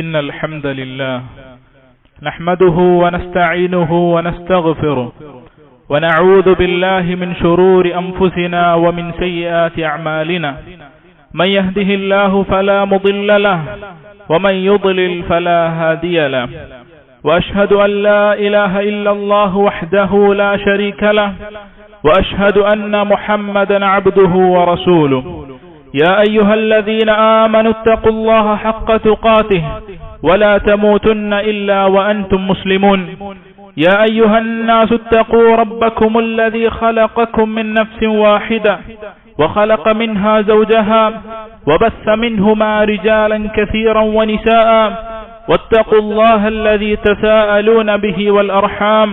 إن الحمد لله نحمده ونستعينه ونستغفره ونعوذ بالله من شرور أنفسنا ومن سيئات أعمالنا من يهده الله فلا مضل له ومن يضلل فلا هادي له وأشهد أن لا إله إلا الله وحده لا شريك له وأشهد أن محمدا عبده ورسوله يا أيها الذين آمنوا اتقوا الله حق تقاته ولا تموتن إلا وأنتم مسلمون يا أيها الناس اتقوا ربكم الذي خلقكم من نفس واحدة وخلق منها زوجها وبث منهما رجالا كثيرا ونساء واتقوا الله الذي تساءلون به والأرحام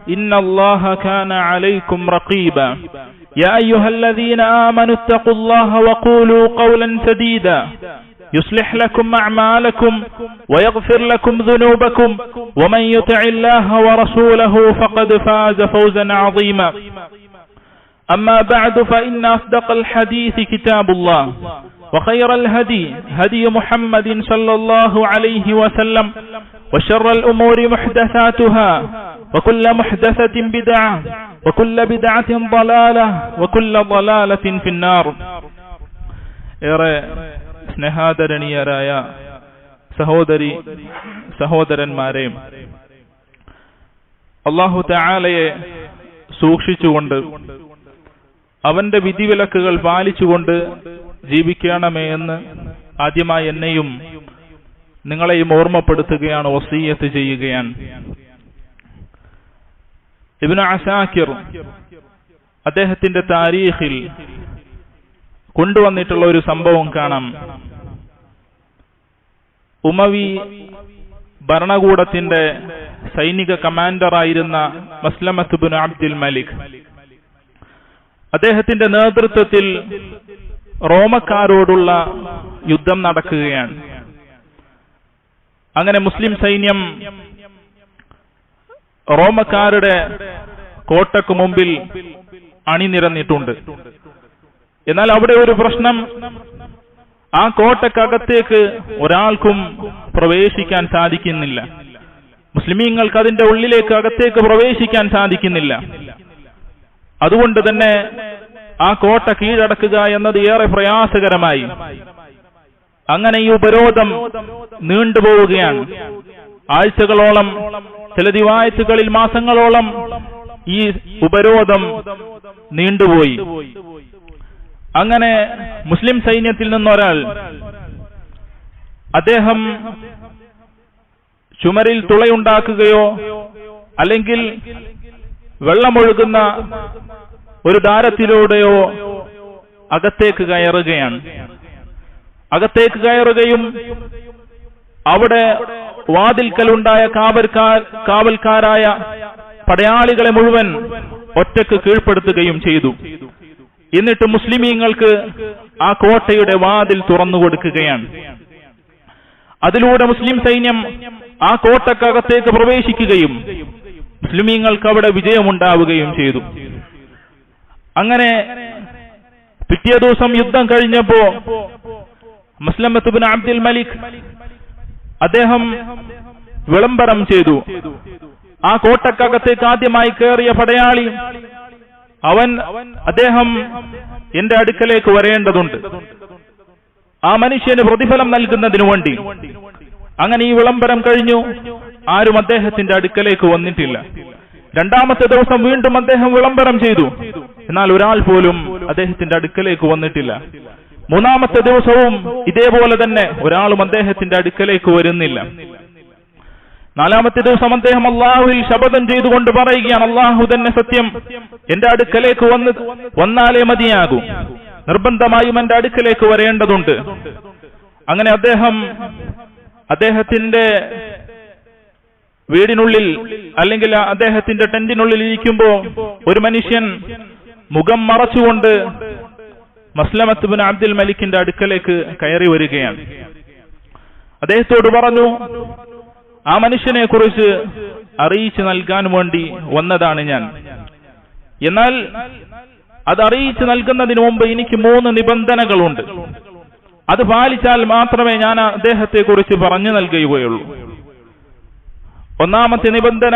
إن الله كان عليكم رقيبا يا أيها الذين آمنوا اتقوا الله وقولوا قولا سديدا يصلح لكم أعمالكم ويغفر لكم ذنوبكم ومن يطع الله ورسوله فقد فاز فوزا عظيما أما بعد فإن أصدق الحديث كتاب الله وخير الهدي هدي محمد صلى الله عليه وسلم وشر الأمور محدثاتها وكل محدثة بدعة وكل بدعة ضلالة وكل ضلالة في النار. സ്നേഹാദരണീയരായ സഹോദരന്മാരെ, അല്ലാഹു തആലയെ സൂക്ഷിച്ചുകൊണ്ട് അവന്റെ വിധിവിലക്കുകൾ പാലിച്ചുകൊണ്ട് ജീവിക്കണമേ എന്ന് ആദ്യമായി എന്നെയും നിങ്ങളെയും ഓർമ്മപ്പെടുത്തുകയാണ്, വസിയ്യത്ത് ചെയ്യുകയാണ്. ഇബ്നു അസാകിർ അദ്ദേഹത്തിന്റെ താരീഖിൽ കൊണ്ടുവന്നിട്ടുള്ള ഒരു സംഭവം കാണാം. ഉമവി ഭരണകൂടത്തിന്റെ സൈനിക കമാൻഡറായിരുന്ന മസ്ലമത്ത് ഇബ്നു അബ്ദുൽ മലിക്, അദ്ദേഹത്തിന്റെ നേതൃത്വത്തിൽ റോമക്കാരോടുള്ള യുദ്ധം നടക്കുകയാണ്. അങ്ങനെ മുസ്ലിം സൈന്യം റോമക്കാരുടെ കോട്ടയ്ക്ക് മുമ്പിൽ അണിനിരന്നിട്ടുണ്ട്. എന്നാൽ അവിടെ ഒരു പ്രശ്നം, ആ കോട്ടക്കകത്തേക്ക് ഒരാൾക്കും പ്രവേശിക്കാൻ സാധിക്കുന്നില്ല. മുസ്ലിമീങ്ങൾക്ക് അതിന്റെ ഉള്ളിലേക്ക് അകത്തേക്ക് പ്രവേശിക്കാൻ സാധിക്കുന്നില്ല. അതുകൊണ്ട് തന്നെ ആ കോട്ട കീഴടക്കുക എന്നത് ഏറെ പ്രയാസകരമായി. അങ്ങനെ ഈ ഉപരോധം നീണ്ടുപോവുകയാണ്. ആഴ്ചകളോളം, ചില റിവായത്തുകളിൽ മാസങ്ങളോളം ഈ ഉപരോധം നീണ്ടുപോയി. അങ്ങനെ മുസ്ലിം സൈന്യത്തിൽ നിന്നൊരാൾ, അദ്ദേഹം ചുമരിൽ തുളയുണ്ടാക്കുകയോ അല്ലെങ്കിൽ വെള്ളമൊഴുകുന്ന ഒരു ദാരത്തിലൂടെയോ അകത്തേക്ക് കയറുകയാണ്. അകത്തേക്ക് കയറുകയും അവിടെ വാതിൽക്കലുണ്ടായ കാവൽക്കാരായ പടയാളികളെ മുഴുവൻ ഒറ്റക്ക് കീഴ്പ്പെടുത്തുകയും ചെയ്തു. എന്നിട്ട് മുസ്ലിമീങ്ങൾക്ക് ആ കോട്ടയുടെ വാതിൽ തുറന്നു കൊടുക്കുകയാണ്. അതിലൂടെ മുസ്ലിം സൈന്യം ആ കോട്ടക്കകത്തേക്ക് പ്രവേശിക്കുകയും മുസ്ലിമീങ്ങൾക്ക് അവിടെ വിജയമുണ്ടാവുകയും ചെയ്തു. അങ്ങനെ പിറ്റേ ദിവസം യുദ്ധം കഴിഞ്ഞപ്പോ മസ്ലമത്ത് ഇബ്നു അബ്ദുൽ മലിക് അദ്ദേഹം വിളംബരം ചെയ്തു, ആ കോട്ടക്കകത്തേക്ക് ആദ്യമായി കയറിയ പടയാളി അദ്ദേഹം എന്റെ അടുക്കലേക്ക് വരേണ്ടതുണ്ട്, ആ മനുഷ്യന് പ്രതിഫലം നൽകുന്നതിനു വേണ്ടി. അങ്ങനെ ഈ വിളംബരം കഴിഞ്ഞു. ആരും അദ്ദേഹത്തിന്റെ അടുക്കലേക്ക് വന്നിട്ടില്ല. രണ്ടാമത്തെ ദിവസം വീണ്ടും അദ്ദേഹം വിളംബരം ചെയ്തു. എന്നാൽ ഒരാൾ പോലും അദ്ദേഹത്തിന്റെ അടുക്കലേക്ക് വന്നിട്ടില്ല. മൂന്നാമത്തെ ദിവസവും ഇതേപോലെ തന്നെ ഒരാളും അദ്ദേഹത്തിന്റെ അടുക്കലേക്ക് വരുന്നില്ല. നാലാമത്തെ ദിവസം അദ്ദേഹം അല്ലാഹുവിൽ ശപഥം ചെയ്തുകൊണ്ട് പറയുകയാണ്, അല്ലാഹു തന്നെ സത്യം, എന്റെ അടുക്കലേക്ക് വന്നാലേ മതിയാകൂ, നിർബന്ധമായും എന്റെ അടുക്കലേക്ക് വരേണ്ടതുണ്ട്. അങ്ങനെ അദ്ദേഹത്തിന്റെ വീടിനുള്ളിൽ അല്ലെങ്കിൽ അദ്ദേഹത്തിന്റെ ടെന്റിനുള്ളിൽ ഇരിക്കുമ്പോ ഒരു മനുഷ്യൻ മുഖം മറച്ചുകൊണ്ട് മസ്ലമത്ത് ഇബ്നു അബ്ദുൽ മലിക്കിന്റെ അടുക്കലേക്ക് കയറി വരികയാണ്. അദ്ദേഹത്തോട് പറഞ്ഞു, ആ മനുഷ്യനെ കുറിച്ച് അറിയിച്ചു നൽകാൻ വേണ്ടി വന്നതാണ് ഞാൻ. എന്നാൽ അത് അറിയിച്ചു നൽകുന്നതിന് മുമ്പ് എനിക്ക് 3 നിബന്ധനകളുണ്ട്. അത് പാലിച്ചാൽ മാത്രമേ ഞാൻ അദ്ദേഹത്തെ കുറിച്ച് പറഞ്ഞു നൽകുകയുള്ളൂ. ഒന്നാമത്തെ നിബന്ധന,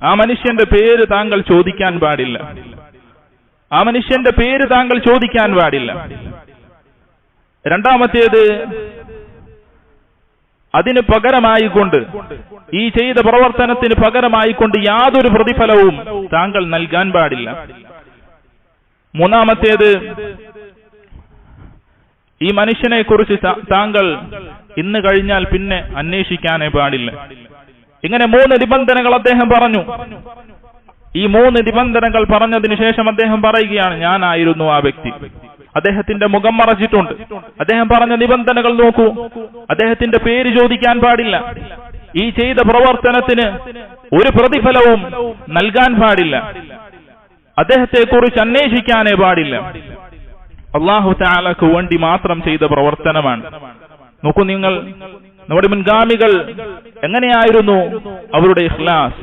ആ മനുഷ്യന്റെ പേര് താങ്കൾ ചോദിക്കാൻ പാടില്ല. ആ മനുഷ്യന്റെ പേര് താങ്കൾ ചോദിക്കാൻ പാടില്ല. രണ്ടാമത്തേത്, അതിന് പകരമായിക്കൊണ്ട്, ഈ ചെയ്ത പ്രവർത്തനത്തിന് പകരമായിക്കൊണ്ട് യാതൊരു പ്രതിഫലവും താങ്കൾ നൽകാൻ പാടില്ല. മൂന്നാമത്തേത്, ഈ മനുഷ്യനെ കുറിച്ച് താങ്കൾ ഇന്ന് കഴിഞ്ഞാൽ പിന്നെ അന്വേഷിക്കാനേ പാടില്ല. ഇങ്ങനെ 3 നിബന്ധനകൾ അദ്ദേഹം പറഞ്ഞു. ഈ 3 നിബന്ധനകൾ പറഞ്ഞതിന് ശേഷം അദ്ദേഹം പറയുകയാണ്, ഞാനായിരുന്നു ആ വ്യക്തി. അദ്ദേഹത്തിന്റെ മുഖം മറച്ചിട്ടുണ്ട്. അദ്ദേഹം പറഞ്ഞ നിബന്ധനകൾ നോക്കൂ. അദ്ദേഹത്തിന്റെ പേര് ചോദിക്കാൻ പാടില്ല. ഈ ചെയ്ത പ്രവർത്തനത്തിന് ഒരു പ്രതിഫലവും നൽകാൻ പാടില്ല. അദ്ദേഹത്തെ കുറിച്ച് അന്വേഷിക്കാനേ പാടില്ല. അല്ലാഹു തആലക്ക് വേണ്ടി മാത്രം ചെയ്ത പ്രവർത്തനമാണ്. നോക്കൂ നിങ്ങൾ, നമ്മുടെ മുൻഗാമികൾ എങ്ങനെയായിരുന്നു അവരുടെ ഇഖ്ലാസ്?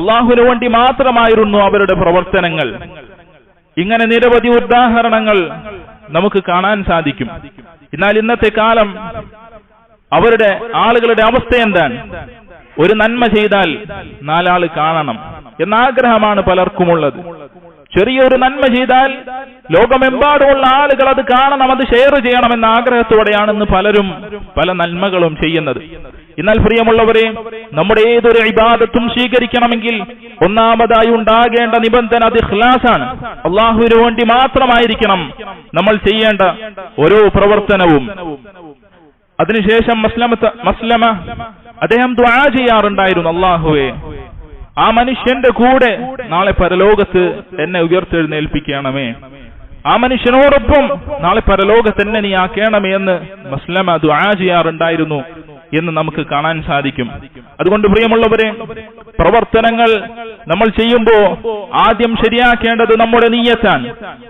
അല്ലാഹുവിന് വേണ്ടി മാത്രമായിരുന്നു അവരുടെ പ്രവർത്തനങ്ങൾ. ഇങ്ങനെ നിരവധി ഉദാഹരണങ്ങൾ നമുക്ക് കാണാൻ സാധിക്കും. എന്നാൽ ഇന്നത്തെ കാലം അവരുടെ ആളുകളുടെ അവസ്ഥ എന്താണ്? ഒരു നന്മ ചെയ്താൽ 4 ആൾ കാണണം എന്ന ആഗ്രഹമാണ് പലർക്കുമുള്ളത്. ചെറിയൊരു നന്മ ചെയ്താൽ ലോകമെമ്പാടുമുള്ള ആളുകൾ അത് കാണണം, അത് ഷെയർ ചെയ്യണമെന്ന ആഗ്രഹത്തോടെയാണ് ഇന്ന് പലരും പല നന്മകളും ചെയ്യുന്നത്. എന്നാൽ പ്രിയമുള്ളവരെ, നമ്മുടെ ഏതൊരു ഇബാദത്തും സ്വീകരിക്കണമെങ്കിൽ ഒന്നാമതായി ഉണ്ടാകേണ്ട നിബന്ധന അത് ഇഖ്ലാസാണ്. അല്ലാഹുവിന് വേണ്ടി മാത്രമായിരിക്കണം നമ്മൾ ചെയ്യേണ്ട ഓരോ പ്രവർത്തനവും. അതിനുശേഷം മസ്ലമ അദ്ദേഹം ദുആ ചെയ്യാറുണ്ടായിരുന്നു, അല്ലാഹുവേ, ആ മനുഷ്യന്റെ കൂടെ നാളെ പരലോകത്ത് എന്നെ ഉയർത്തെഴുന്നേൽപ്പിക്കണമേ, ആ മനുഷ്യനോടൊപ്പം നാളെ പരലോകത്ത് എന്നെ നീ ആക്കണമേ എന്ന് മസ്ലമ ദുആ ചെയ്യാറുണ്ടായിരുന്നു എന്ന് നമുക്ക് കാണാൻ സാധിക്കും. അതുകൊണ്ട് പ്രിയമുള്ളവരെ, പ്രവർത്തനങ്ങൾ നമ്മൾ ചെയ്യുമ്പോൾ ആദ്യം ശരിയാക്കേണ്ടത് നമ്മുടെ നിയ്യത്താണ്.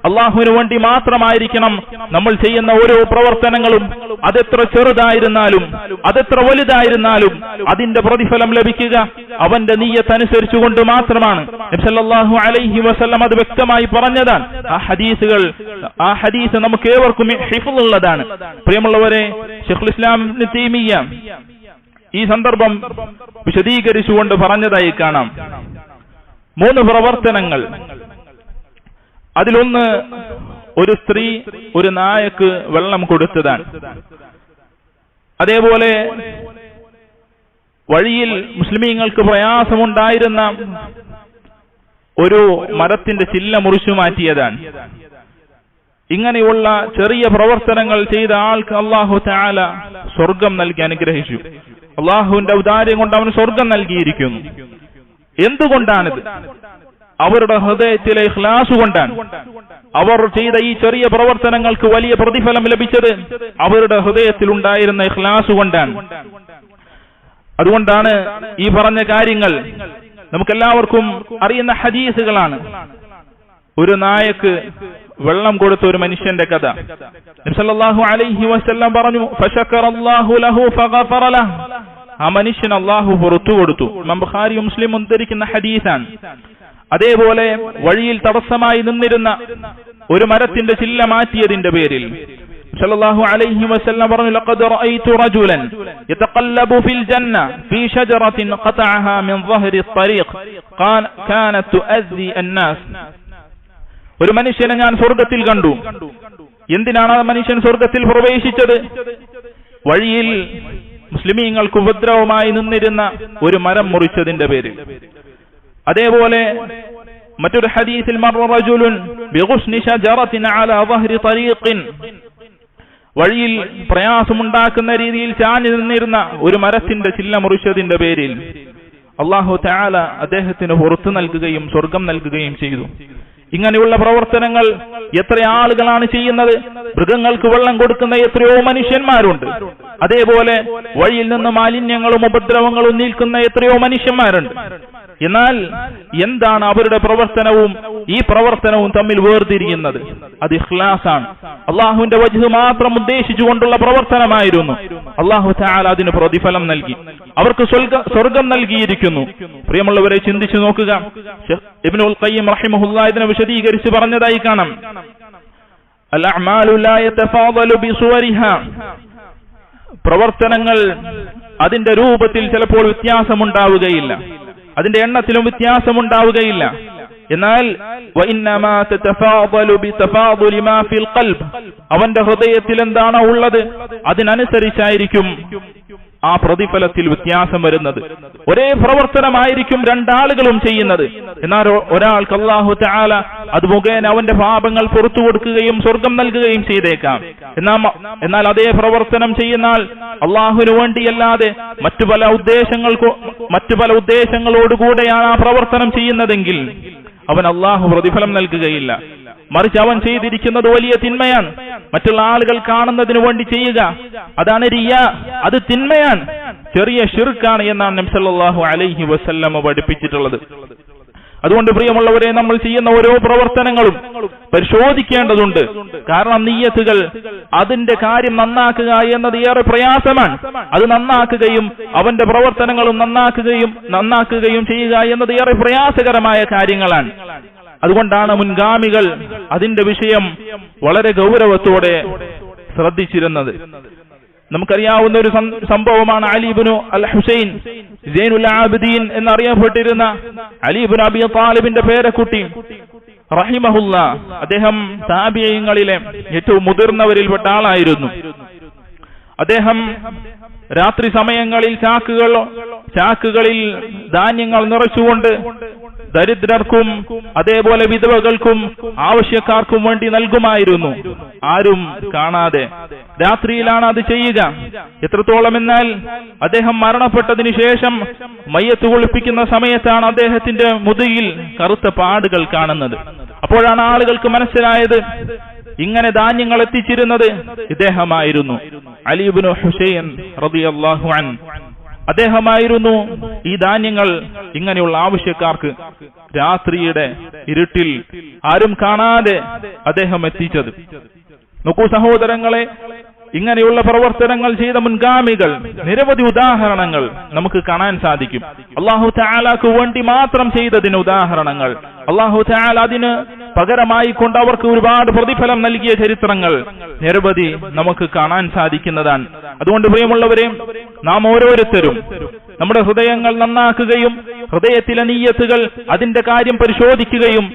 അല്ലാഹുവിന് വേണ്ടി മാത്രമായിരിക്കണം നമ്മൾ ചെയ്യുന്ന ഓരോ പ്രവർത്തനങ്ങളും. അതെത്ര ചെറുതായിരുന്നാലും അതെത്ര വലുതായിരുന്നാലും അതിന്റെ പ്രതിഫലം ലഭിക്കുക അവന്റെ നിയ്യത്ത് അനുസരിച്ചുകൊണ്ട് മാത്രമാണ്. നബി സല്ലല്ലാഹു അലൈഹി വസല്ലം അത് വ്യക്തമായി പറഞ്ഞതാണ്. ആ ഹദീസ് നമുക്ക് ഏവർക്കും ഹിഫ്ളുള്ളതാണ്. പ്രിയമുള്ളവരെ, ശൈഖുൽ ഇസ്ലാം ഇബ്നു തൈമിയ്യ ഈ സന്ദർഭം വിശദീകരിച്ചുകൊണ്ട് പറഞ്ഞതായി കാണാം. 3 പ്രവർത്തനങ്ങൾ. അതിലൊന്ന്, ഒരു സ്ത്രീ ഒരു നായക്ക് വെള്ളം കൊടുത്തതാണ്. അതേപോലെ വഴിയിൽ മുസ്ലിമീങ്ങൾക്ക് പ്രയാസമുണ്ടായിരുന്ന ഒരു മരത്തിന്റെ ചില്ല മുറിച്ചു മാറ്റിയതാണ്. ഇങ്ങനെയുള്ള ചെറിയ പ്രവർത്തനങ്ങൾ ചെയ്ത ആൾക്ക് അല്ലാഹു തആല സ്വർഗം നൽകി അനുഗ്രഹിച്ചു. അല്ലാഹുവിന്റെ ഔദാര്യം കൊണ്ട് അവന് സ്വർഗം നൽകിയിരിക്കുന്നു. എന്തുകൊണ്ടാണിത്? അവരുടെ ഹൃദയത്തിലെ ഇഖ്ലാസ് കൊണ്ടാണ്. അവർ ചെയ്ത ഈ ചെറിയ പ്രവർത്തനങ്ങൾക്ക് വലിയ പ്രതിഫലം ലഭിച്ചത് അവരുടെ ഹൃദയത്തിൽ ഉണ്ടായിരുന്ന ഇഖ്ലാസ് കൊണ്ടാണ്. അതുകൊണ്ടാണ് ഈ പറഞ്ഞ കാര്യങ്ങൾ നമുക്കെല്ലാവർക്കും അറിയുന്ന ഹദീസുകളാണ്. ഒരു നായക്ക് വെള്ളം കൊടുത്ത ഒരു മനുഷ്യന്റെ കഥ നബി സല്ലല്ലാഹു അലൈഹി വസല്ലം പറഞ്ഞു, ഫശക്കറല്ലാഹു ലഹു ഫഗഫറ ലഹു. ആ മനുഷ്യൻ അല്ലാഹു പുറത്തു കൊടുത്തു. ഇമാം ബുഖാരിയും മുസ്ലിമും ഉദ്ധരിക്കുന്ന ഹദീസാണ്. അതേപോലെ വഴിയിൽ തടസ്സമായി നിന്നിരുന്ന ഒരു മരത്തിന്റെ ചില്ല മാറ്റിയതിന്റെ പേരിൽ സല്ലല്ലാഹു അലൈഹി വസല്ലം പറഞ്ഞു, ലഖദ് റഅയ്തു റജുലൻ യതഖല്ലബു ഫിൽ ജന്ന ഫീ ഷജറത്തിൻ ഖതഅഹാ മിൻ ളഹരി ത്വരീഖ് കാനത് തുഅദി അന്നാസ്. ഒരു മനുഷ്യനെ ഞാൻ സ്വർഗത്തിൽ കണ്ടു. എന്തിനാണ് ആ മനുഷ്യൻ സ്വർഗത്തിൽ പ്രവേശിച്ചത്? വഴിയിൽ മുസ്ലിമീങ്ങൾക്ക് ഉപദ്രവമായി നിന്നിരുന്ന ഒരു മരം മുറിച്ചതിന്റെ പേരിൽ. അതേപോലെ മറ്റൊരു ഹദീസിൽ മർറ റജുലുൻ ബിഗുസ്നി ഷജറത്തിൻ അലാ ളഹരി ത്വരീഖിൻ, വഴിയിൽ പ്രയാസമുണ്ടാക്കുന്ന രീതിയിൽ ചാഞ്ഞു നിന്നിരുന്ന ഒരു മരത്തിന്റെ ചില്ല മുറിച്ചതിന്റെ പേരിൽ അല്ലാഹു തആല അദ്ദേഹത്തിന് പുറത്തു നൽകുകയും സ്വർഗം നൽകുകയും ചെയ്തു. ഇങ്ങനെയുള്ള പ്രവർത്തനങ്ങൾ എത്ര ആളുകളാണ് ചെയ്യുന്നത്? മൃഗങ്ങൾക്ക് വെള്ളം കൊടുക്കുന്ന എത്രയോ മനുഷ്യന്മാരുണ്ട്. അതേപോലെ വഴിയിൽ നിന്ന് മാലിന്യങ്ങളും ഉപദ്രവങ്ങളും നീക്കുന്ന എത്രയോ മനുഷ്യന്മാരുണ്ട്. എന്നാൽ എന്താണ് അവരുടെ പ്രവർത്തനവും ഈ പ്രവർത്തനവും തമ്മിൽ വേർതിരിയുന്നത്? അത് ഇഖ്ലാസാണ്. അല്ലാഹുവിന്റെ വജ്ഹ് മാത്രം ഉദ്ദേശിച്ചുകൊണ്ടുള്ള പ്രവർത്തനമായിരുന്നു. അല്ലാഹു തആല അതിന് പ്രതിഫലം നൽകി, അവർക്ക് സ്വർഗം നൽകിയിരിക്കുന്നു. പ്രിയമുള്ളവരെ, ചിന്തിച്ചു നോക്കുക. ഇബ്നുൽ ഖയ്യിം റഹിമഹുല്ലാഹ് ഇതിനെ വിശദീകരിച്ച് പറഞ്ഞതായി കാണാം. അൽ അഅ്മാലു ലാ യതഫാദലു ബിസുവരിഹാ, പ്രവർത്തനങ്ങൾ അതിന്റെ രൂപത്തിൽ ചിലപ്പോൾ വ്യത്യാസമുണ്ടാവുകയില്ല, അതിന്റെ എണ്ണത്തിലും വ്യത്യാസമുണ്ടാവുകയില്ല. എന്നാൽ വഇന്നമാ തതഫാദലു ബിതഫാദുലി മാ ഫിൽ ഖൽബ്, അവന്റെ ഹൃദയത്തിൽ എന്താണോ ഉള്ളത് അതിനനുസരിച്ചായിരിക്കും ആ പ്രതിഫലത്തിൽ വ്യത്യാസം വരുന്നത്. ഒരേ പ്രവർത്തനമായിരിക്കും രണ്ടാളുകളും ചെയ്യുന്നത്. എന്നാൽ ഒരാൾക്ക് അല്ലാഹു തആല അത് മുഖേന അവന്റെ പാപങ്ങൾ പുറത്തു കൊടുക്കുകയും സ്വർഗം നൽകുകയും ചെയ്തേക്കാം. എന്നാൽ അതേ പ്രവർത്തനം ചെയ്യുന്ന ആൾ അല്ലാഹുവിനു വേണ്ടിയല്ലാതെ മറ്റു പല ഉദ്ദേശങ്ങളോടുകൂടെയാണ് ആ പ്രവർത്തനം ചെയ്യുന്നതെങ്കിൽ അവൻ അല്ലാഹു പ്രതിഫലം നൽകുകയില്ല. മറിച്ച് അവൻ ചെയ്തിരിക്കുന്നത് വലിയ തിന്മയാണ്, മറ്റുള്ള ആളുകൾ കാണുന്നതിന് വേണ്ടി ചെയ്യുക, അതാണ് റിയാ, അത് തിന്മയാണ്, ചെറിയ ശിർക്കാണ് എന്നാണ് നബി സല്ലല്ലാഹു അലൈഹി വസല്ലം പഠിപ്പിച്ചിട്ടുള്ളത്. അതുകൊണ്ട് പ്രിയമുള്ളവരെ, നമ്മൾ ചെയ്യുന്ന ഓരോ പ്രവർത്തനങ്ങളും പരിശോധിക്കേണ്ടതുണ്ട്. കാരണം നിയ്യത്തുകൾ, അതിന്റെ കാര്യം നന്നാക്കുക എന്നത് ഏറെ പ്രയാസമാണ്. അത് നന്നാക്കുകയും അവന്റെ പ്രവർത്തനങ്ങളും നന്നാക്കുകയും ചെയ്യുക എന്നത് ഏറെ പ്രയാസകരമായ കാര്യങ്ങളാണ്. അതുകൊണ്ടാണ് മുൻഗാമികൾ അതിന്റെ വിഷയം വളരെ ഗൗരവത്തോടെ ശ്രദ്ധിച്ചിരുന്നത്. നമുക്കറിയാവുന്ന ഒരു സംഭവമാണ് അലി ഇബ്നു അൽ ഹുസൈൻ സൈനുൽ ആബിദീൻ എന്നറിയപ്പെട്ടിരുന്ന അലി ഇബ്നു അബി ത്വാലിബിന്റെ പേരക്കുട്ടി റഹിമഹുല്ലാ. അദ്ദേഹം താബിഈങ്ങളിലെ ഏറ്റവും മുതിർന്നവരിൽപ്പെട്ട ആളായിരുന്നു. അദ്ദേഹം രാത്രി സമയങ്ങളിൽ ചാക്കുകളിൽ ധാന്യങ്ങൾ നിറച്ചുകൊണ്ട് ദരിദ്രർക്കും അതേപോലെ വിധവകൾക്കും ആവശ്യക്കാർക്കും വേണ്ടി നൽകുമായിരുന്നു, ആരും കാണാതെ. രാത്രിയിലാണ് അത് ചെയ്യുക. എത്രത്തോളം എന്നാൽ അദ്ദേഹം മരണപ്പെട്ടതിന് ശേഷം മയ്യത്ത് കുളിപ്പിക്കുന്ന സമയത്താണ് അദ്ദേഹത്തിന്റെ മുതുകിൽ കറുത്ത പാടുകൾ കാണുന്നത്. അപ്പോഴാണ് ആളുകൾക്ക് മനസ്സിലായത് ഇങ്ങനെ ധാന്യങ്ങൾ എത്തിച്ചിരുന്നത് ഇദ്ദേഹമായിരുന്നു, അലി ഇബ്നു ഹുസൈൻ റളിയല്ലാഹു അൻഹു. അദ്ദേഹമായിരുന്നു ഈ ധാന്യങ്ങൾ ഇങ്ങനെയുള്ള ആവശ്യക്കാർക്ക് രാത്രിയുടെ ഇരുട്ടിൽ ആരും കാണാതെ അദ്ദേഹം എത്തിച്ചത്. നോക്കൂ സഹോദരങ്ങളെ, ഇങ്ങനെയുള്ള പ്രവർത്തനങ്ങൾ ചെയ്ത മുൻഗാമികൾ നിരവധി ഉദാഹരണങ്ങൾ നമുക്ക് കാണാൻ സാധിക്കും. അല്ലാഹു തആലക്ക് വേണ്ടി മാത്രം ചെയ്തതിന് ഉദാഹരണങ്ങൾ, അല്ലാഹു തആല അതിന് പകരമായി കൊണ്ട് അവർക്ക് ഒരുപാട് പ്രതിഫലം നൽകിയ ചരിത്രങ്ങൾ നിരവധി നമുക്ക് കാണാൻ സാധിക്കുന്നതാണ്. അതുകൊണ്ട് പ്രിയമുള്ളവരെ, നാം ഓരോരുത്തരും നമ്മുടെ ഹൃദയങ്ങൾ നന്നാക്കുകയും ഹൃദയത്തിലെ നിയ്യത്തുകൾ അതിന്റെ കാര്യം പരിശോധിക്കുകയും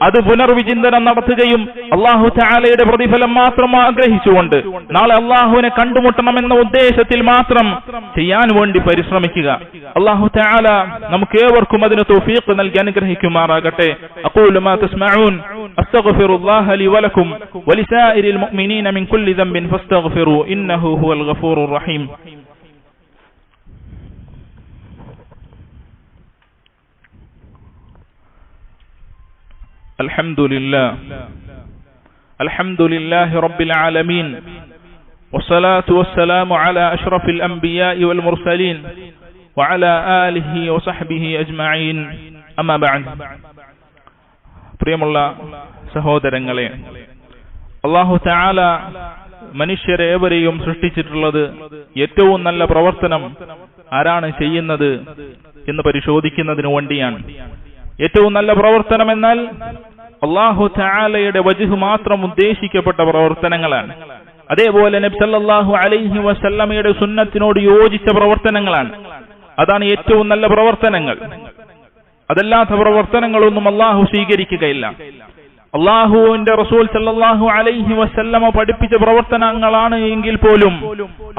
അത് പുനർവിചിന്തനം നടത്തുകയും അല്ലാഹു തആലയുടെ പ്രതിഫലം മാത്രം ആഗ്രഹിച്ചുകൊണ്ട് നാളെ അല്ലാഹുവിനെ കണ്ടുമുട്ടണമെന്ന ഉദ്ദേശത്തിൽ മാത്രം ചെയ്യാൻ വേണ്ടി പരിശ്രമിക്കുക. അല്ലാഹു തആല നമുക്ക് ഏവർക്കും അതിന് തൗഫീഖ് നൽകി അനുഗ്രഹിക്കുമാറാകട്ടെ. അഖൂലു മാ തസ്മഊൻ അസ്തഗ്ഫിറുല്ലാഹ ലി വലക്കും വലിസായിരിൽ മുഅ്മിനീന മിൻ കുല്ലി ദംബിൻ ഫസ്തഗ്ഫിറൂ ഇന്നഹു ഹുവൽ ഗഫൂറുർ റഹീം. الحمد لله رب العالمين والصلاة والسلام على أشرف الأنبياء والمرسلين وعلى آله وصحبه أجمعين أما بعد. പ്രിയമുള്ള സഹോദരങ്ങളെ, അല്ലാഹു തആല മനുഷ്യരെ ഏവരെയും സൃഷ്ടിച്ചിട്ടുള്ളത് ഏറ്റവും നല്ല പ്രവർത്തനം ആരാണ് ചെയ്യുന്നത് എന്ന് പരിശോധിക്കുന്നതിന് വേണ്ടിയാണ്. ഏറ്റവും നല്ല പ്രവർത്തനം എന്നാൽ അല്ലാഹു തആലയുടെ വജ്ഹ് മാത്രം ഉദ്ദേശിക്കപ്പെട്ട പ്രവർത്തനങ്ങളാണ്. അതേപോലെ നബി സല്ലല്ലാഹു അലൈഹി വസല്ലമയുടെ സുന്നത്തിനോട് യോജിച്ച പ്രവർത്തനങ്ങളാണ്. അതാണ് ഏറ്റവും നല്ല പ്രവർത്തനങ്ങൾ. അതല്ലാത്ത പ്രവർത്തനങ്ങളൊന്നും അല്ലാഹു സ്വീകരിക്കുകയില്ല. അല്ലാഹുവിന്റെ റസൂൽ സല്ലല്ലാഹു അലൈഹി വസല്ലമ പഠിപ്പിച്ച പ്രവർത്തനങ്ങളാണ് എങ്കിൽ പോലും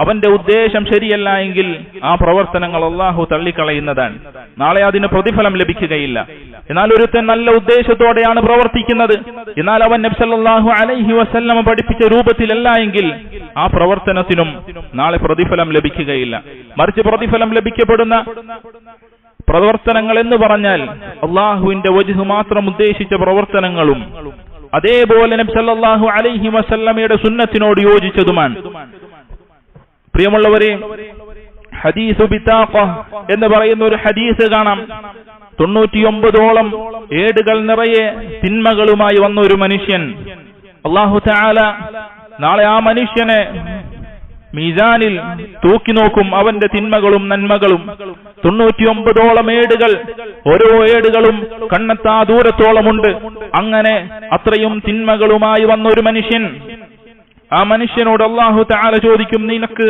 അവന്റെ ഉദ്ദേശം ശരിയല്ല എങ്കിൽ ആ പ്രവർത്തനങ്ങൾ അല്ലാഹു തള്ളിക്കളയുന്നതാണ്. നാളെ അതിന് പ്രതിഫലം ലഭിക്കുകയില്ല. എന്നാൽ ഒരുത്തൻ നല്ല ഉദ്ദേശത്തോടെയാണ് പ്രവർത്തിക്കുന്നത്, എന്നാൽ അവൻ നബി സല്ലല്ലാഹു അലൈഹി വസല്ലമ പഠിപ്പിച്ച രൂപത്തിലല്ല എങ്കിൽ ആ പ്രവർത്തനത്തിനും നാളെ പ്രതിഫലം ലഭിക്കുകയില്ല. മറിച്ച് പ്രതിഫലം ലഭിക്കപ്പെടുന്ന പ്രവർത്തനങ്ങൾ എന്ന് പറഞ്ഞാൽ അല്ലാഹുവിന്റെ വജ്ഹ് മാത്രം ഉദ്ദേശിച്ച പ്രവർത്തനങ്ങളും അതേപോലെ നബി സല്ലല്ലാഹു അലൈഹി വസല്ലമയുടെ സുന്നത്തിനോട് യോജിച്ചതുമാണ്. പ്രിയമുള്ളവരെ, ഹദീസ് ബിതാഖ എന്ന് പറയുന്ന ഒരു ഹദീസ് കാണാം. 99ഓളം ഏടുകൾ നിറയെ തിന്മകളുമായി വന്ന ഒരു മനുഷ്യൻ, അല്ലാഹു തആല നാളെ ആ മനുഷ്യനെ മീസാനിൽ തൂക്കി നോക്കും അവന്റെ തിന്മകളും നന്മകളും. 99ഓളം ഏടുകൾ, ഓരോ ഏടുകളും കണ്ണെത്താ ദൂരത്തോളമുണ്ട്. അങ്ങനെ അത്രയും തിന്മകളുമായി വന്ന ഒരു മനുഷ്യൻ, ആ മനുഷ്യനോട് അല്ലാഹു തആല ചോദിക്കും, നിനക്ക്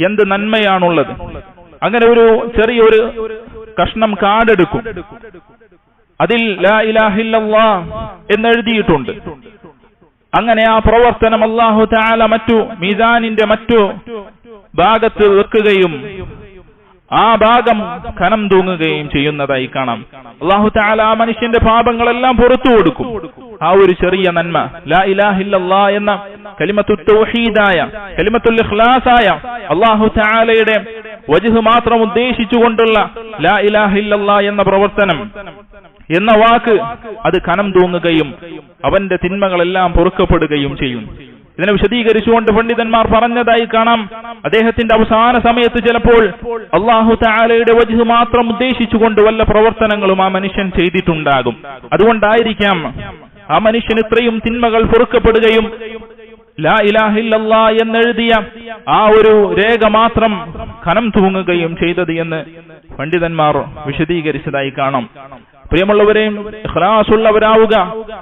എന്ത് നന്മയാണുള്ളത്? അങ്ങനെ ഒരു ചെറിയൊരു കഷ്ണം കാടെടുക്കും, അതിൽ ലാ ഇലാഹ ഇല്ലല്ലാഹ് എന്നെഴുതിയിട്ടുണ്ട്. അങ്ങനെ ആ പ്രവർത്തനം അല്ലാഹു തആല മറ്റു മീസാനിന്റെ മറ്റു ഭാഗത്ത് വെക്കുകയും ആ ഭാഗം കനം തൂങ്ങുകയും ചെയ്യുന്നതായി കാണാം. അല്ലാഹു തആല ആ മനുഷ്യന്റെ പാപങ്ങളെല്ലാം പുറത്തു കൊടുക്കും. ആ ഒരു ചെറിയ നന്മ, ലാ ഇലാഹ ഇല്ലല്ലാഹ് എന്ന കലിമത്തുൽ തൗഹീദായ, കലിമത്തുൽ ഇഖ്ലാസായ, അല്ലാഹു തആലയുടെ വജ്ഹ് മാത്രം ഉദ്ദേശിച്ചുകൊണ്ടുള്ള ലാ ഇലാഹ ഇല്ലല്ലാഹ് എന്ന പ്രവർത്തനം എന്ന വാക്ക് അത് കനം തൂങ്ങുകയും അവന്റെ തിന്മകളെല്ലാം പൊറുക്കപ്പെടുകയും ചെയ്യും. ഇതിനെ വിശദീകരിച്ചുകൊണ്ട് പണ്ഡിതന്മാർ പറഞ്ഞതായി കാണാം, അദ്ദേഹത്തിന്റെ അവസാന സമയത്ത് ചിലപ്പോൾ അല്ലാഹു തആലയുടെ വജ്ഹ് മാത്രം ഉദ്ദേശിച്ചുകൊണ്ട് വല്ല പ്രവർത്തനങ്ങളും ആ മനുഷ്യൻ ചെയ്തിട്ടുണ്ടാകും. അതുകൊണ്ടായിരിക്കാം ആ മനുഷ്യൻ ഇത്രയും തിന്മകൾ പൊറുക്കപ്പെടുകയും ലാ ഇലാഹ ഇല്ലല്ലാഹ് എന്നെഴുതിയ ആ ഒരു രേഖ മാത്രം കനം തൂങ്ങുകയും ചെയ്തത് എന്ന് പണ്ഡിതന്മാർ വിശദീകരിച്ചതായി കാണാം. പ്രിയമുള്ളവരെ, ഇഖ്ലാസുള്ളവരാവുക,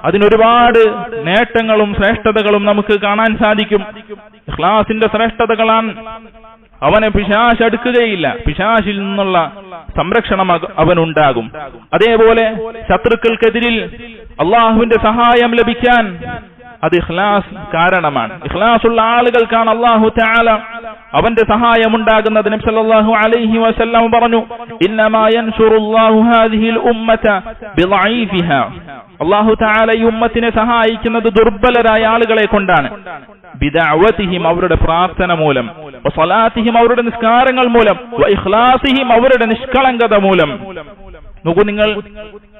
അതിനൊരുപാട് നേട്ടങ്ങളും ശ്രേഷ്ഠതകളും നമുക്ക് കാണാൻ സാധിക്കും. ഇഖ്ലാസിന്റെ ശ്രേഷ്ഠതകളാണ് അവനെ പിശാച് അടുക്കുകയില്ല, പിശാചിൽ നിന്നുള്ള സംരക്ഷണം അവനുണ്ടാകും. അതേപോലെ ശത്രുക്കൾക്കെതിരിൽ അള്ളാഹുവിന്റെ സഹായം ലഭിക്കാൻ അത് ഇഖ്ലാസ് കാരണമാണ്. ഇഖ്ലാസുള്ള ആളുകൾക്കാണ് അല്ലാഹു തആല അവന്റെ സഹായം ഉണ്ടാകുന്നത്. നബി സല്ലല്ലാഹു അലൈഹി വസല്ലം പറഞ്ഞു, ഇന്നമാ യൻസുറുല്ലാഹു ഹാദിഹിൽ ഉമ്മത ബിളഈഫിഹാ. അല്ലാഹു തആല ഈ ഉമ്മത്തിനെ സഹായിക്കുന്നത് ദുർബലരായ ആളുകളെ കൊണ്ടാണ്. ബിദഅവതിഹിം, അവരുടെ പ്രാർത്ഥന മൂലം, വസലാത്തിഹിം, അവരുടെ നിസ്കാരങ്ങൾ മൂലം, വഇഖ്ലാസിഹിം, അവരുടെ നിഷ്കളങ്കത മൂലം. നോക്കൂ നിങ്ങൾ,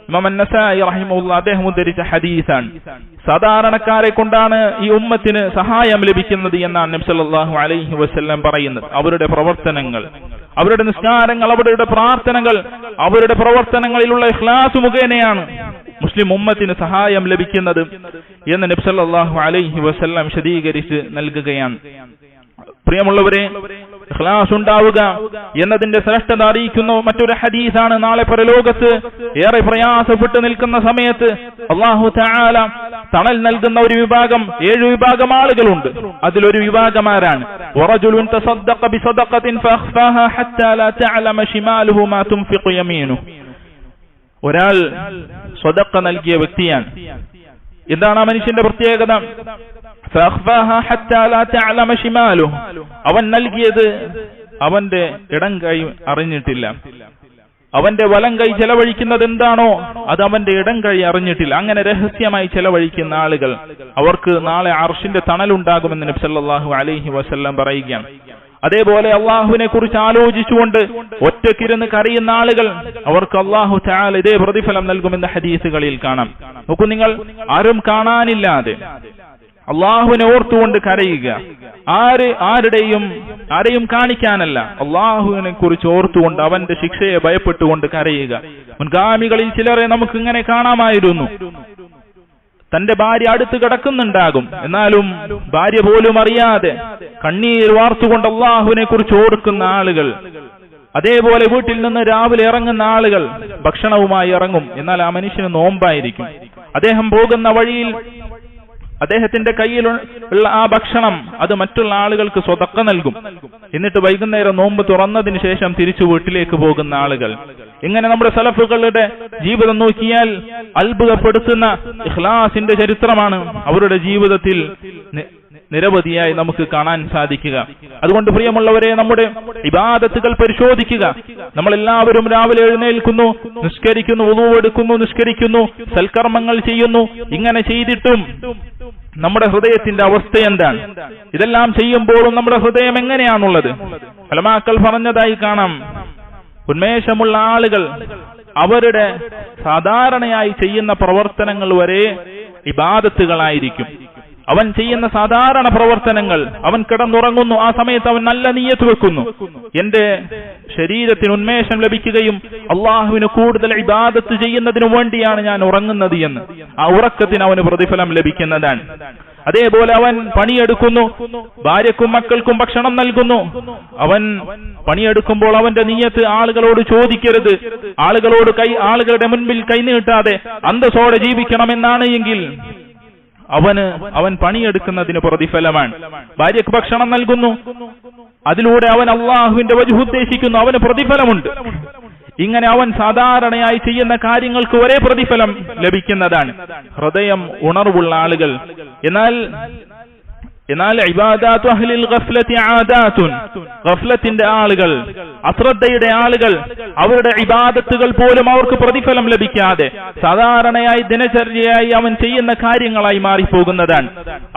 ഇമാം അൻ-നസായി റഹിമഹുല്ലാഹ് അദ്ദേഹം ഉദ്ധരിച്ച ഹദീസാണ്. സാധാരണക്കാരെ കൊണ്ടാണ് ഈ ഉമ്മത്തിന് സഹായം ലഭിക്കുന്നത് എന്നാണ് നബി സല്ലല്ലാഹു അലൈഹി വസല്ലം പറയുന്നത്. അവരുടെ പ്രവർത്തനങ്ങൾ, അവരുടെ നിസ്കാരങ്ങൾ, അവരുടെ പ്രാർത്ഥനകൾ, അവരുടെ പ്രവർത്തനങ്ങളിലുള്ള ഇഖ്ലാസ് മുഖേനയാണ് മുസ്ലിം ഉമ്മത്തിന് സഹായം ലഭിക്കുന്നത് എന്ന് നബി സല്ലല്ലാഹു അലൈഹി വസല്ലം വിശദീകരിച്ച് നൽകുകയാണ്. പ്രിയമുള്ളവരെ, ഇഖ്ലാസ് ഉണ്ടാവുക എന്നതിന്റെ ശ്രേഷ്ഠത അറിയിക്കുന്ന മറ്റൊരു ഹദീസാണ്. നാളെ പരലോകത്ത് ഏറെ പ്രയാസപ്പെട്ട് നിൽക്കുന്ന സമയത്ത് അല്ലാഹു തആല തണൽ നൽകുന്ന ഒരു വിഭാഗം, 7 വിഭാഗം ആളുകളുണ്ട്. അതിലൊരു വിഭാഗമാരാണ് വറജുലുൻ തസദ്ദഖ ബിസദഖത്തിൻ ഫഅഖ്ഫാഹാ ഹത്താ ലാ തഅലമ ശിമാലുഹു മാ തുൻഫിഖു യമീനുഹു. ഒരാൾ സദഖ നൽകിയ വ്യക്തിയാണ്. എന്താണ് ആ മനുഷ്യന്റെ പ്രത്യേകത? അവൻ നൽകിയത് അവന്റെ ഇടം കൈ അറിഞ്ഞിട്ടില്ല. അവന്റെ വലം കൈ ചെലവഴിക്കുന്നത് എന്താണോ അത് അവന്റെ ഇടം കൈ അറിഞ്ഞിട്ടില്ല. അങ്ങനെ രഹസ്യമായി ചെലവഴിക്കുന്ന ആളുകൾ, അവർക്ക് നാളെ അർശിന്റെ തണലുണ്ടാകുമെന്ന് നബി സല്ലല്ലാഹു അലൈഹി വസല്ലം പറയുകയാണ്. അതേപോലെ അള്ളാഹുവിനെ കുറിച്ച് ആലോചിച്ചുകൊണ്ട് ഒറ്റക്കിരുന്ന് കരയുന്ന ആളുകൾ, അവർക്ക് അല്ലാഹു തആല ഇതേ പ്രതിഫലം നൽകുമെന്ന ഹദീസുകളിൽ കാണാം. നോക്കൂ നിങ്ങൾ, ആരും കാണാനില്ലാതെ അള്ളാഹുവിനെ ഓർത്തുകൊണ്ട് കരയുക, ആരെയും കാണിക്കാനല്ല, അള്ളാഹുവിനെ കുറിച്ച് ഓർത്തുകൊണ്ട് അവന്റെ ശിക്ഷയെ ഭയപ്പെട്ടുകൊണ്ട് കരയുക. മുൻഗാമികളിൽ ചിലരെ നമുക്ക് ഇങ്ങനെ കാണാമായിരുന്നു. തന്റെ ഭാര്യ അടുത്ത് കിടക്കുന്നുണ്ടാകും, എന്നാലും ഭാര്യ പോലും അറിയാതെ കണ്ണീർ വാർത്തുകൊണ്ട് അള്ളാഹുവിനെ കുറിച്ച് ഓർക്കുന്ന ആളുകൾ. അതേപോലെ വീട്ടിൽ നിന്ന് രാവിലെ ഇറങ്ങുന്ന ആളുകൾ ഭക്ഷണവുമായി ഇറങ്ങും, എന്നാൽ ആ മനുഷ്യന് നോമ്പായിരിക്കും. അദ്ദേഹം പോകുന്ന വഴിയിൽ അദ്ദേഹത്തിന്റെ കയ്യിൽ ഉള്ള ആ ഭക്ഷണം അത് മറ്റുള്ള ആളുകൾക്ക് സ്വതക്ക നൽകും. എന്നിട്ട് വൈകുന്നേരം നോമ്പ് തുറന്നതിന് ശേഷം തിരിച്ചു വീട്ടിലേക്ക് പോകുന്ന ആളുകൾ. ഇങ്ങനെ നമ്മുടെ സലഫുകളുടെ ജീവിതം നോക്കിയാൽ അത്ഭുതപ്പെടുത്തുന്ന ഇഖ്ലാസിന്റെ ചരിത്രമാണ് അവരുടെ ജീവിതത്തിൽ നിരവധിയായി നമുക്ക് കാണാൻ സാധിക്കുക. അതുകൊണ്ട് പ്രിയമുള്ളവരെ, നമ്മുടെ ഇബാദത്തുകൾ പരിശോധിക്കുക. നമ്മളെല്ലാവരും രാവിലെ എഴുന്നേൽക്കുന്നു, നിസ്കരിക്കുന്നു, വുളൂ എടുക്കുന്നു, നിസ്കരിക്കുന്നു, സൽക്കർമ്മങ്ങൾ ചെയ്യുന്നു. ഇങ്ങനെ ചെയ്തിട്ടും നമ്മുടെ ഹൃദയത്തിന്റെ അവസ്ഥ എന്താണ്? ഇതെല്ലാം ചെയ്യുമ്പോഴും നമ്മുടെ ഹൃദയം എങ്ങനെയാണുള്ളത്? ഉലമാക്കൾ പറഞ്ഞതായി കാണാം, ഉന്മേഷമുള്ള ആളുകൾ അവരുടെ സാധാരണയായി ചെയ്യുന്ന പ്രവർത്തനങ്ങൾ വരെ ഇബാദത്തുകളായിരിക്കും. അവൻ ചെയ്യുന്ന സാധാരണ പ്രവർത്തനങ്ങൾ, അവൻ കിടന്നുറങ്ങുന്നു, ആ സമയത്ത് അവൻ നല്ല നിയ്യത്ത് വെക്കുന്നു, എന്റെ ശരീരത്തിന് ഉന്മേഷം ലഭിക്കുകയും അള്ളാഹുവിന് കൂടുതൽ ഇബാദത്ത് ചെയ്യുന്നതിനു വേണ്ടിയാണ് ഞാൻ ഉറങ്ങുന്നത് എന്ന്. ആ ഉറക്കത്തിന് അവന് പ്രതിഫലം ലഭിക്കുന്നതാണ്. അതേപോലെ അവൻ പണിയെടുക്കുന്നു, ഭാര്യക്കും മക്കൾക്കും ഭക്ഷണം നൽകുന്നു. അവൻ പണിയെടുക്കുമ്പോൾ അവന്റെ നിയ്യത്ത് ആളുകളോട് ചോദിക്കരുത്, ആളുകളുടെ മുൻപിൽ കൈനീട്ടാതെ അന്തസ്സോടെ ജീവിക്കണമെന്നാണ് എങ്കിൽ അവൻ പണിയെടുക്കുന്നതിന് പ്രതിഫലമാണ്. ഭാര്യക്ക് ഭക്ഷണം നൽകുന്നു, അതിലൂടെ അവൻ അള്ളാഹുവിന്റെ വജ്ഹ് ഉദ്ദേശിക്കുന്നു, അവന് പ്രതിഫലമുണ്ട്. ഇങ്ങനെ അവൻ സാധാരണയായി ചെയ്യുന്ന കാര്യങ്ങൾക്ക് ഒരേ പ്രതിഫലം ലഭിക്കുന്നതാണ്. ഹൃദയം ഉണർവുള്ള ആളുകൾ. എന്നാൽ ഇബാദാത്തു അഹ്ലിൽ ഗഫ്ലത്തി ആദാത്തുൻ, ഗഫ്ലത്തിന്റെ ആളുകൾ, അശ്രദ്ധയുടെ ആളുകൾ, അവരുടെ ഇബാദത്തുകൾ പോലും അവർക്ക് പ്രതിഫലം ലഭിക്കാതെ സാധാരണയായി ദിനചര്യയായി അവൻ ചെയ്യുന്ന കാര്യങ്ങളായി മാറിപ്പോകുന്നതാണ്.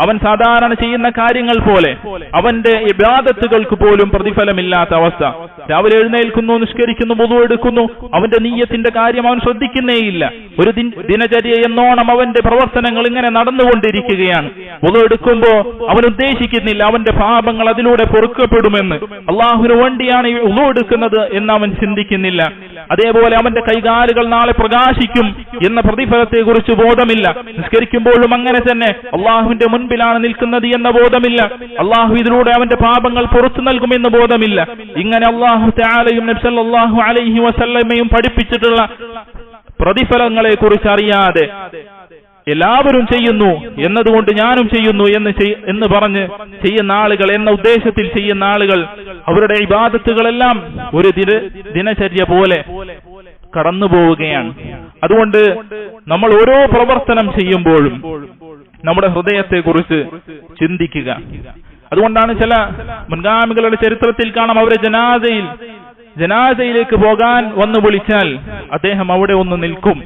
അവൻ സാധാരണ ചെയ്യുന്ന കാര്യങ്ങൾ പോലെ അവന്റെ ഇബാദത്തുകൾക്ക് പോലും പ്രതിഫലമില്ലാത്ത അവസ്ഥ. രാവിലെ എഴുന്നേൽക്കുന്നു, നിസ്കരിക്കുന്നു, വുളു എടുക്കുന്നു, അവന്റെ നിയ്യത്തിന്റെ കാര്യം അവൻ ശ്രദ്ധിക്കുന്നേയില്ല. ഒരു ദിനചര്യ എന്നോണം അവന്റെ പ്രവർത്തനങ്ങൾ ഇങ്ങനെ നടന്നുകൊണ്ടിരിക്കുകയാണ്. വുളു എടുക്കുമ്പോ അവൻ ഉദ്ദേശിക്കുന്നില്ല അവന്റെ പാപങ്ങൾ അതിലൂടെ പൊറുക്കപ്പെടുമെന്ന്, അള്ളാഹുവിന് വേണ്ടിയാണ് വുളു എടുക്കുന്നത് എന്ന് അവൻ ചിന്തിക്കുന്നില്ല. അതേപോലെ അവന്റെ കൈകാലുകൾ നാളെ പ്രകാശിക്കും എന്ന പ്രതിഫലത്തെ കുറിച്ച് ബോധമില്ല. നിസ്കരിക്കുമ്പോഴും അങ്ങനെ തന്നെ അള്ളാഹുവിന്റെ മുൻപിലാണ് നിൽക്കുന്നത് എന്ന ബോധമില്ല. അള്ളാഹു ഇതിലൂടെ അവന്റെ പാപങ്ങൾ പുറത്തു നൽകുമെന്ന് ബോധമില്ല. ഇങ്ങനെ അള്ളാഹു തആലയും നബി സല്ലല്ലാഹു അലൈഹി വസല്ലമയും പഠിപ്പിച്ചിട്ടുള്ള പ്രതിഫലങ്ങളെ കുറിച്ച് അറിയാതെ എല്ലാവരും ചെയ്യുന്നു എന്നതുകൊണ്ട് ഞാനും ചെയ്യുന്നു എന്ന് പറഞ്ഞ് ചെയ്യുന്ന ആളുകൾ, എന്ന ഉദ്ദേശത്തിൽ ചെയ്യുന്ന ആളുകൾ, അവരുടെ ഇബാദത്തുകളെല്ലാം ഒരു ദിനചര്യ പോലെ കടന്നു പോവുകയാണ്. അതുകൊണ്ട് നമ്മൾ ഓരോ പ്രവർത്തനം ചെയ്യുമ്പോഴും നമ്മുടെ ഹൃദയത്തെ കുറിച്ച് ചിന്തിക്കുക. അതുകൊണ്ടാണ് ചില മുൻഗാമികളുടെ ചരിത്രത്തിൽ കാണാം, അവരെ ജനാസയിലേക്ക് പോകാൻ വന്നു വിളിച്ചാൽ അദ്ദേഹം അവിടെ ഒന്ന് നിൽക്കും,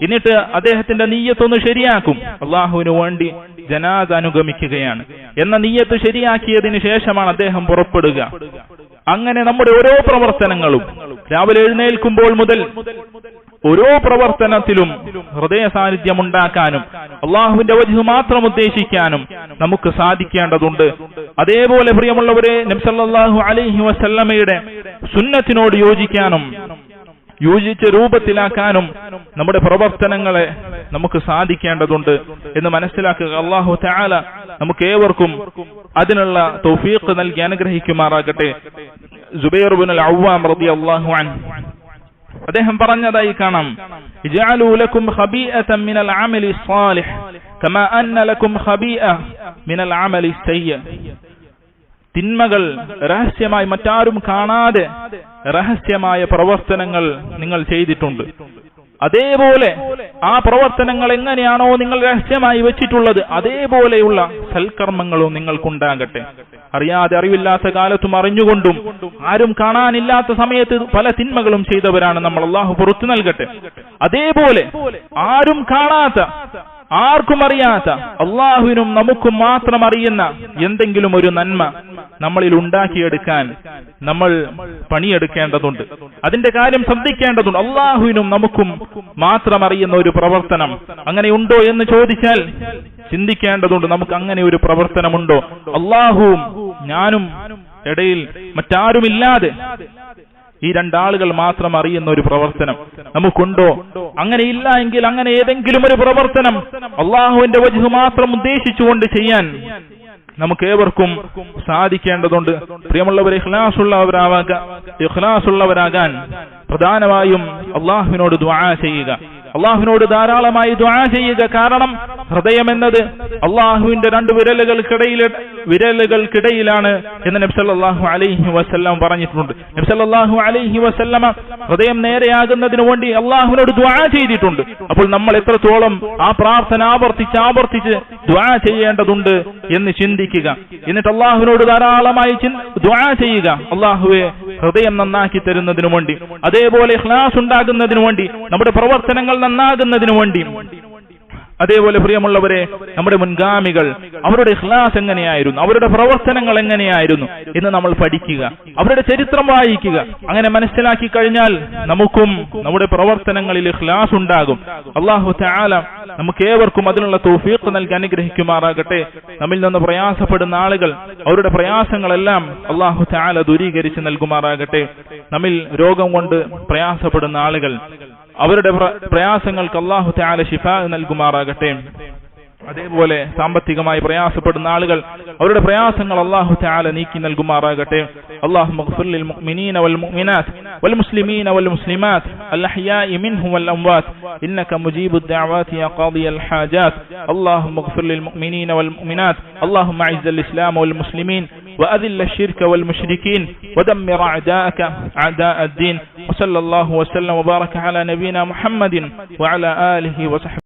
എന്നിട്ട് അദ്ദേഹത്തിന്റെ നിയ്യത്തൊന്ന് ശരിയാക്കും. അള്ളാഹുവിന് വേണ്ടി ജനാസ അനുഗമിക്കുകയാണ് എന്ന നിയ്യത്ത് ശരിയാക്കിയതിന് ശേഷമാണ് അദ്ദേഹം പുറപ്പെടുക. അങ്ങനെ നമ്മുടെ ഓരോ പ്രവർത്തനങ്ങളും രാവിലെ എഴുന്നേൽക്കുമ്പോൾ മുതൽ ഓരോ പ്രവർത്തനത്തിലും ഹൃദയ സാന്നിധ്യം ഉണ്ടാക്കാനും അള്ളാഹുവിന്റെ വജ്ഹ് മാത്രം ഉദ്ദേശിക്കാനും നമുക്ക് സാധിക്കേണ്ടതുണ്ട്. അതേപോലെ പ്രിയമുള്ളവരെ, നബി സല്ലല്ലാഹു അലൈഹി വസല്ലമയുടെ സുന്നത്തിനോട് യോജിച്ച രൂപത്തിലാക്കാനും നമ്മുടെ പ്രവർത്തനങ്ങളെ നമുക്ക് സാധിക്കേണ്ടതുണ്ട് എന്ന് മനസ്സിലാക്കുക. അല്ലാഹു തആല നമുക്ക് ഏവർക്കും അതിനുള്ള തൗഫീഖ് നൽകി അനുഗ്രഹിക്കുമാറാകട്ടെ. സുബൈർ ഇബ്നുൽ അവ്വാം റളിയല്ലാഹു അൻഹു അദ്ദേഹം പറഞ്ഞതായി കാണാം, ഇജഅലൂ ലക്കും ഖബീഅതൻ മിനൽ അമലി സ്വാലിഹ് കമാ അന്ന ലക്കും ഖബീഅ മിനൽ അമലി സയ്യ. തിന്മകൾ രഹസ്യമായി മറ്റാരും കാണാതെ രഹസ്യമായ പ്രവർത്തനങ്ങൾ നിങ്ങൾ ചെയ്തിട്ടുണ്ട്. അതേപോലെ ആ പ്രവർത്തനങ്ങൾ എങ്ങനെയാണോ നിങ്ങൾ രഹസ്യമായി വെച്ചിട്ടുള്ളത് അതേപോലെയുള്ള സൽക്കർമ്മങ്ങളും നിങ്ങൾക്കുണ്ടാകട്ടെ. അറിയാതെ അറിവില്ലാത്ത കാലത്തും അറിഞ്ഞുകൊണ്ടും ആരും കാണാനില്ലാത്ത സമയത്ത് പല തിന്മകളും ചെയ്തവരാണ് നമ്മൾ. അള്ളാഹു പുറത്തു നൽകട്ടെ. അതേപോലെ ആരും കാണാത്ത, ആർക്കും അറിയാത്ത, അള്ളാഹുവിനും നമുക്കും മാത്രം അറിയുന്ന എന്തെങ്കിലും ഒരു നന്മ നമ്മളിൽ ഉണ്ടാക്കിയെടുക്കാൻ നമ്മൾ പണിയെടുക്കേണ്ടതുണ്ട്. അതിന്റെ കാര്യം ശ്രദ്ധിക്കേണ്ടതുണ്ട്. അള്ളാഹുവിനും നമുക്കും മാത്രം അറിയുന്ന ഒരു പ്രവർത്തനം അങ്ങനെ ഉണ്ടോ എന്ന് ചോദിച്ചാൽ ചിന്തിക്കേണ്ടതുണ്ട്. നമുക്ക് അങ്ങനെ ഒരു പ്രവർത്തനമുണ്ടോ? അള്ളാഹുവും ഞാനും ഇടയിൽ മറ്റാരുമില്ലാതെ ഈ രണ്ടാളുകൾ മാത്രം അറിയുന്ന ഒരു പ്രവർത്തനം നമുക്കുണ്ടോ? അങ്ങനെയില്ല എങ്കിൽ അങ്ങനെ ഏതെങ്കിലും ഒരു പ്രവർത്തനം അള്ളാഹുവിന്റെ വജ്ഹ് മാത്രം ഉദ്ദേശിച്ചുകൊണ്ട് ചെയ്യാൻ നമുക്ക് ഏവർക്കും സാധിക്കേണ്ടതുണ്ട്. പ്രിയമുള്ളവരെ, ഇഖ്ലാസുള്ളവരാകാൻ പ്രധാനമായും അള്ളാഹുവിനോട് ദുആ ചെയ്യുക. അള്ളാഹുവിനോട് ധാരാളമായി ദുആ ചെയ്യുക. കാരണം ഹൃദയം എന്നത് അള്ളാഹുവിന്റെ രണ്ട് വിരലുകൾക്കിടയിലാണ് എന്ന് നബി സല്ലല്ലാഹു അലൈഹി വസല്ലം പറഞ്ഞിട്ടുണ്ട്. നബി സല്ലല്ലാഹു അലൈഹി വസല്ലമ ഹൃദയം നേരെയാകുന്നതിന് വേണ്ടി അള്ളാഹുവിനോട് ദുആ ചെയ്തിട്ടുണ്ട്. അപ്പോൾ നമ്മൾ എത്രത്തോളം ആ പ്രാർത്ഥന ആവർത്തിച്ച് ദുആ ചെയ്യേണ്ടതുണ്ട് എന്ന് ചിന്തിക്കുക. എന്നിട്ട് അള്ളാഹുവിനോട് ധാരാളമായി ദുആ ചെയ്യുക. അള്ളാഹുവെ ഹൃദയം നന്നാക്കി തരുന്നതിനു വേണ്ടി, അതേപോലെ ഇഖ്ലാസ് ഉണ്ടാകുന്നതിനു വേണ്ടി, നമ്മുടെ പ്രവർത്തനങ്ങൾ നന്നാകുന്നതിനു വേണ്ടി. അതേപോലെ പ്രിയമുള്ളവരെ, നമ്മുടെ മുൻഗാമികൾ അവരുടെ ഇഖ്ലാസ് എങ്ങനെയായിരുന്നു, അവരുടെ പ്രവർത്തനങ്ങൾ എങ്ങനെയായിരുന്നു എന്ന് നമ്മൾ പഠിക്കുക, അവരുടെ ചരിത്രം വായിക്കുക. അങ്ങനെ മനസ്സിലാക്കി കഴിഞ്ഞാൽ നമുക്കും നമ്മുടെ പ്രവർത്തനങ്ങളിൽ ഇഖ്ലാസ് ഉണ്ടാകും. അല്ലാഹു തആല നമുക്ക് ഏവർക്കും അതിനുള്ള തൗഫീഖ് നൽകി അനുഗ്രഹിക്കുമാറാകട്ടെ. നമ്മിൽ നിന്ന് പ്രയാസപ്പെടുന്ന ആളുകൾ അവരുടെ പ്രയാസങ്ങളെല്ലാം അല്ലാഹു തആല ദൂരീകരിച്ച് നൽകുമാറാകട്ടെ. നമ്മിൽ രോഗം കൊണ്ട് പ്രയാസപ്പെടുന്ന ആളുകൾ അവരുടെ പ്രയാസങ്ങൾക്ക് അല്ലാഹു തആല ശിഫാ നൽകുമാറാകട്ടെ. അതേപോലെ സാമ്പത്തികമായി പ്രയാസപ്പെടുന്ന ആളുകൾ അവരുടെ പ്രയാസങ്ങൾ അല്ലാഹു തആല നീക്കി നൽകുമാറാകട്ടെ. അല്ലാഹുമ്മ ഗ്ഫിർ ലിൽ മുഅ്മിനീന വൽ മുഅ്മിനാത്ത് വൽ മുസ്ലിമീന വൽ മുസ്ലിമാത്ത് അൽ അഹ്യാഇ മിൻഹും വൽ അംവാത്ത് ഇന്നക മുജീബുദ് ദഅവാതി യാ ഖാദിയൽ ഹാജാത്ത്. അല്ലാഹുമ്മ ഗ്ഫിർ ലിൽ മുഅ്മിനീന വൽ മുഅ്മിനാത്ത് അല്ലാഹുമ്മ അഇസ്സൽ ഇസ്ലാമ വൽ മുസ്ലിമീൻ وأذل الشرك والمشركين ودمر أعداءك أعداء الدين. وصلى الله وسلم وبارك على نبينا محمد وعلى آله وصحبه